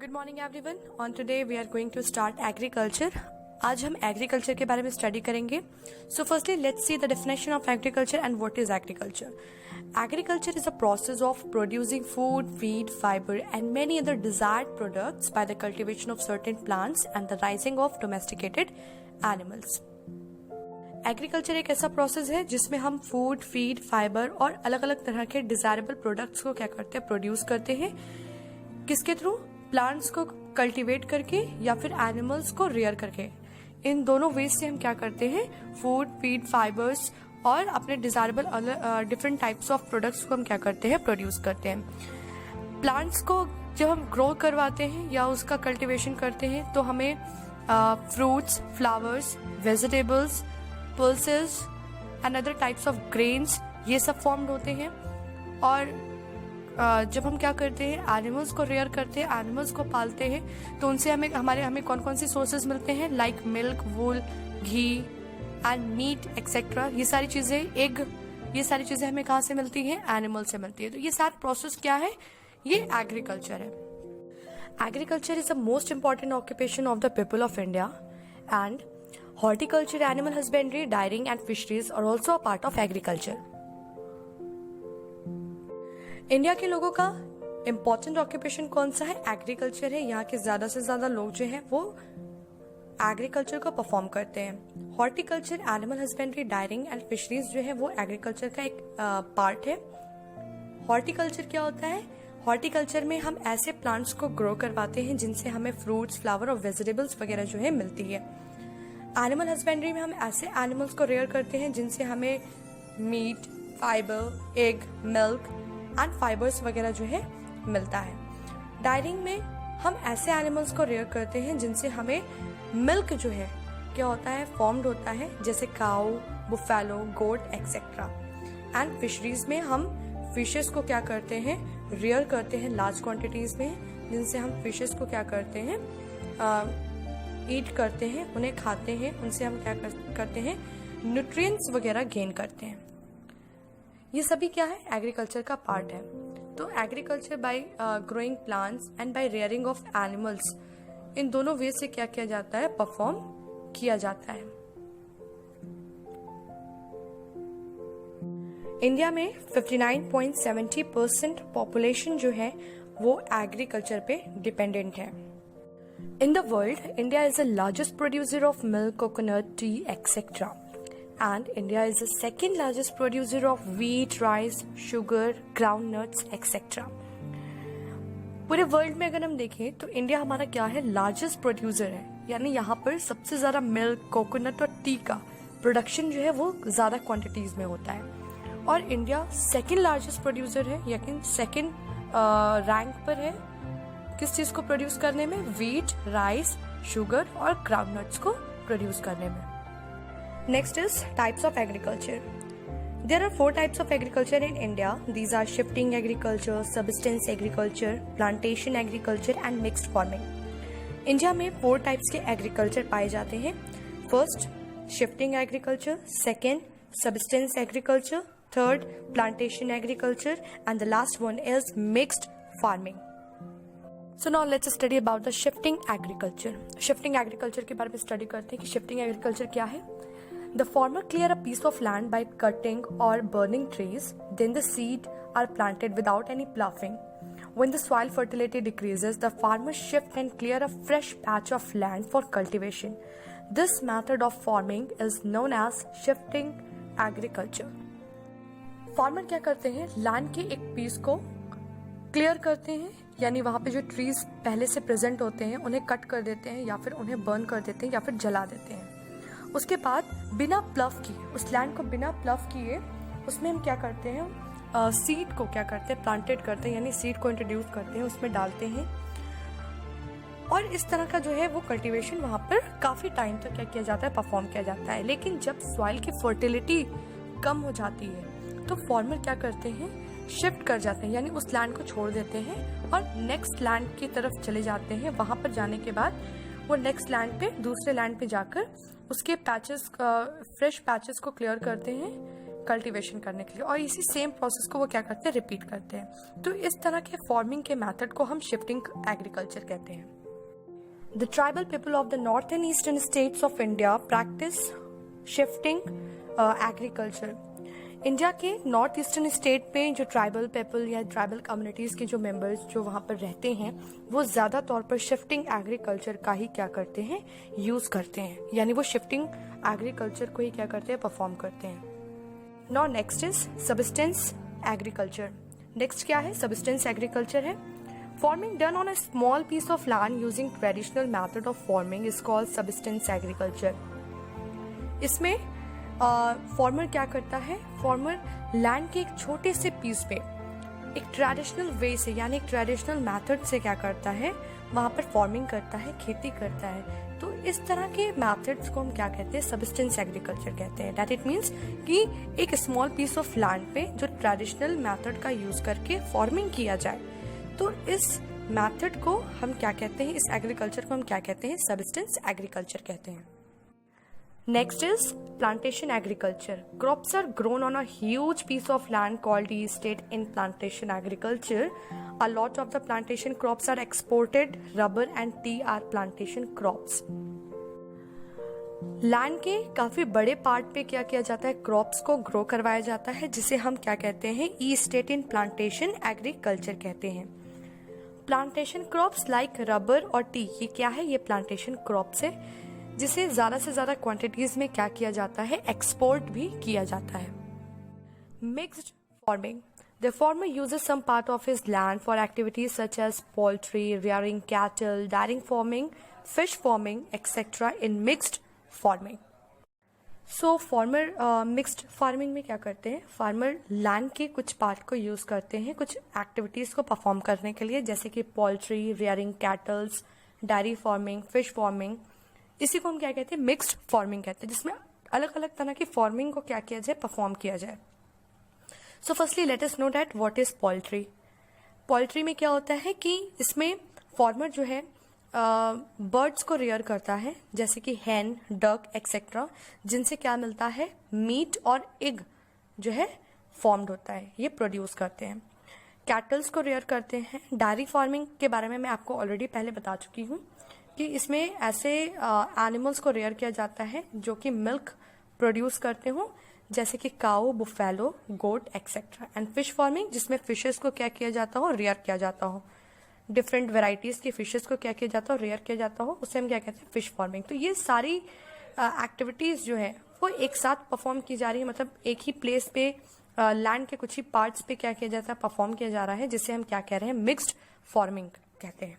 Good morning everyone. On today we are going to start agriculture. आज हम agriculture के बारे में स्टडी करेंगे। So firstly let's see the definition of agriculture and what is agriculture. Agriculture is a process of producing food, feed, fiber and many other desired products by the cultivation of certain plants and the raising of domesticated animals. Agriculture एक ऐसा process है जिसमें हम food, feed, fibre और अलग अलग तरह के डिजायरेबल प्रोडक्ट्स को क्या करते हैं, प्रोड्यूस करते हैं। किसके थ्रू? प्लांट्स को कल्टीवेट करके या फिर एनिमल्स को रेयर करके। इन दोनों वेज से हम क्या करते हैं, फूड, फीड, फाइबर्स और अपने desirable different types of products को हम क्या करते हैं, प्रोड्यूस करते हैं। प्लांट्स को जब हम ग्रो करवाते हैं या उसका कल्टीवेशन करते हैं तो हमें fruits, flowers, vegetables, pulses and other types of grains ये सब फॉर्म्ड होते हैं। और जब हम क्या करते हैं, एनिमल्स को रेयर करते हैं, एनिमल्स को पालते हैं, तो उनसे हमें कौन कौन सी सोर्सेज मिलते हैं, like milk, wool, ghee and meat etcetera. ये सारी चीजें, एग, ये सारी चीजें हमें कहाँ से मिलती हैं, एनिमल से मिलती है। तो ये सारा प्रोसेस क्या है, ये एग्रीकल्चर है। Agriculture is the most important occupation of the people of India and horticulture, animal husbandry, dairying and fisheries are also a part of agriculture. India के लोगों का इंपॉर्टेंट ऑक्यूपेशन कौन सा है, एग्रीकल्चर है। यहाँ के ज्यादा से ज्यादा लोग जो हैं वो एग्रीकल्चर को परफॉर्म करते हैं। Horticulture, animal husbandry, dairying and fisheries जो है वो एग्रीकल्चर का एक पार्ट है। हॉर्टिकल्चर क्या होता है? हॉर्टिकल्चर में हम ऐसे प्लांट्स को ग्रो करवाते हैं जिनसे हमें फ्रूट्स, फ्लावर और वेजिटेबल्स वगैरह जो है मिलती है। एनिमल हस्बेंड्री में हम ऐसे एनिमल्स को रेयर करते हैं जिनसे हमें meat, fibre, egg, milk and fibres वगैरह जो है मिलता है। डायरिंग में हम ऐसे एनिमल्स को रेयर करते हैं जिनसे हमें मिल्क जो है क्या होता है, फॉर्म्ड होता है, जैसे cow, buffalo, goat etcetera. And fisheries में हम फिशेस को क्या करते हैं, रेयर करते हैं लार्ज क्वांटिटीज में, जिनसे हम फिशेस को क्या करते हैं, ईट करते हैं, उन्हें खाते हैं, उनसे हम क्या करते हैं, न्यूट्रिएंट्स वगैरह गेन करते हैं। ये सभी क्या है, एग्रीकल्चर का पार्ट है। तो agriculture by growing plants and by rearing of animals, इन दोनों वे से क्या किया जाता है, परफॉर्म किया जाता है। इंडिया में 59.70% पॉपुलेशन जो है वो एग्रीकल्चर पे डिपेंडेंट है। In the world, India is the largest producer of milk, coconut, T etcetera. And India is the second largest producer of wheat, rice, sugar, groundnuts, etc. पूरे वर्ल्ड में अगर हम देखें तो इंडिया हमारा क्या है, लार्जेस्ट प्रोड्यूसर है। यानी यहाँ पर सबसे ज्यादा मिल्क, कोकोनट और टी का प्रोडक्शन जो है वो ज्यादा क्वांटिटीज में होता है। और इंडिया सेकंड लार्जेस्ट प्रोड्यूसर है, यानी सेकंड रैंक पर है किस चीज को प्रोड्यूस करने में, व्हीट, राइस, शुगर और ग्राउंडनट्स को प्रोड्यूस करने में। Next is types of agriculture. There are 4 types of agriculture in India. These are shifting agriculture, subsistence agriculture, plantation agriculture and mixed farming. India में 4 टाइप्स के agriculture पाए जाते हैं। First, shifting agriculture, second, subsistence agriculture, third, plantation agriculture and the last one is mixed farming. So now let's study about the shifting agriculture. Shifting agriculture के बारे में study करते हैं कि शिफ्टिंग एग्रीकल्चर क्या है। The farmer clear a piece of land by cutting or burning trees. Then the seed are planted without any ploughing. When the soil fertility decreases, the farmer shift and clear a fresh patch of land for cultivation. This method of farming is known as shifting agriculture. Farmer क्या करते हैं, land के एक piece को clear करते हैं, यानी वहां पे जो ट्रीज पहले से प्रेजेंट होते हैं उन्हें कट कर देते हैं या फिर उन्हें बर्न कर देते हैं या फिर जला देते हैं। उसके बाद बिना प्लव किए, उस लैंड को बिना प्लव किए उसमें हम क्या करते हैं, सीड को क्या करते हैं, प्लांटेड करते हैं, यानी सीड को इंट्रोड्यूस करते हैं, उसमें डालते हैं। और इस तरह का जो है वो कल्टीवेशन वहां पर काफी टाइम तक क्या किया जाता है, परफॉर्म किया जाता है। लेकिन जब सॉइल की फर्टिलिटी कम हो जाती है तो फार्मर क्या करते हैं, शिफ्ट कर जाते हैं, यानी उस लैंड को छोड़ देते हैं और नेक्स्ट लैंड की तरफ चले जाते हैं। वहां पर जाने के बाद वो नेक्स्ट लैंड पे, दूसरे लैंड पे जाकर उसके पैचेस, फ्रेश पैचेस को क्लियर करते हैं, कल्टीवेशन करने के लिए, और इसी सेम प्रोसेस को वो क्या करते हैं, रिपीट करते हैं। तो इस तरह के फार्मिंग के मेथड को हम शिफ्टिंग एग्रीकल्चर कहते हैं। The tribal people of the north and eastern states of India practice shifting agriculture. India के नॉर्थ ईस्टर्न स्टेट में जो ट्राइबल पीपल या ट्राइबल कम्युनिटीज के जो मेंबर्स जो वहाँ पर रहते हैं, वो ज़्यादा तौर पर शिफ्टिंग एग्रीकल्चर का ही क्या करते हैं, यूज़ करते हैं, यानी वो शिफ्टिंग एग्रीकल्चर को ही क्या करते हैं, परफॉर्म करते हैं। Now next is subsistence agriculture. Next क्या है, सब्सिस्टेंस एग्रीकल्चर है। Farming done on a small piece of land using traditional method of farming is called subsistence agriculture. इसमें फार्मर क्या करता है, फार्मर लैंड के एक छोटे से पीस पे एक ट्रेडिशनल वे से, यानी एक ट्रेडिशनल मेथड से क्या करता है, वहाँ पर फार्मिंग करता है, खेती करता है। तो इस तरह के मेथड्स को हम क्या कहते हैं, सब्सिस्टेंस एग्रीकल्चर कहते हैं। दैट इट मीन्स कि एक स्मॉल पीस ऑफ लैंड पे जो ट्रेडिशनल मेथड का यूज करके फार्मिंग किया जाए, तो इस मेथड को हम क्या कहते हैं, इस एग्रीकल्चर को हम क्या कहते हैं, सब्सिस्टेंस एग्रीकल्चर कहते हैं। Next is plantation agriculture. Crops are grown on a huge piece of land called tea estate in plantation agriculture. A lot of the plantation crops are exported. Rubber and tea are plantation crops. Land के काफी बड़े part पे क्या किया जाता है, crops को grow करवाया जाता है, जिसे हम क्या कहते हैं, ई स्टेट इन प्लांटेशन एग्रीकल्चर कहते हैं। प्लांटेशन क्रॉप्स लाइक रबर और टी, ये क्या है, ये प्लांटेशन क्रॉप्स है जिसे ज्यादा से ज्यादा क्वांटिटीज में क्या किया जाता है, एक्सपोर्ट भी किया जाता है। Mixed farming. The farmer uses some part of his land for activities such as poultry, rearing cattle, dairy farming, fish farming etcetera in mixed farming. So farmer mixed farming में क्या करते हैं, फार्मर लैंड के कुछ part को use करते हैं कुछ एक्टिविटीज को परफॉर्म करने के लिए, जैसे कि poultry, rearing kettles, dairy farming, fish farming. इसी को हम क्या कहते हैं, मिक्स्ड फार्मिंग कहते हैं, जिसमें अलग अलग तरह की फार्मिंग को क्या किया जाए, परफॉर्म किया जाए। So firstly let us know that what is poultry. Poultry में क्या होता है कि इसमें फार्मर जो है बर्ड्स को रेयर करता है, जैसे कि हैन, डक एक्सेट्रा, जिनसे क्या मिलता है, मीट और एग जो है फॉर्म्ड होता है, ये प्रोड्यूस करते हैं। कैटल्स को रेयर करते हैं। डेयरी फार्मिंग के बारे में मैं आपको ऑलरेडी पहले बता चुकी हूँ कि इसमें ऐसे एनिमल्स को रेयर किया जाता है जो कि मिल्क प्रोड्यूस करते हो, जैसे कि cow, buffalo, goat etcetera. And fish farming, जिसमें फिशेस को क्या किया जाता हो, रेयर किया जाता हो, डिफरेंट वेराइटीज की फिशेस को क्या किया जाता हो, रेयर किया जाता हो, उसे हम क्या कहते हैं, फिश फार्मिंग। तो ये सारी एक्टिविटीज जो है वो एक साथ परफॉर्म की जा रही है, मतलब एक ही प्लेस पे लैंड के कुछ ही पार्ट्स पे क्या किया जाता है, परफॉर्म किया जा रहा है, जिसे हम क्या कह रहे हैं, मिक्स्ड फार्मिंग कहते हैं।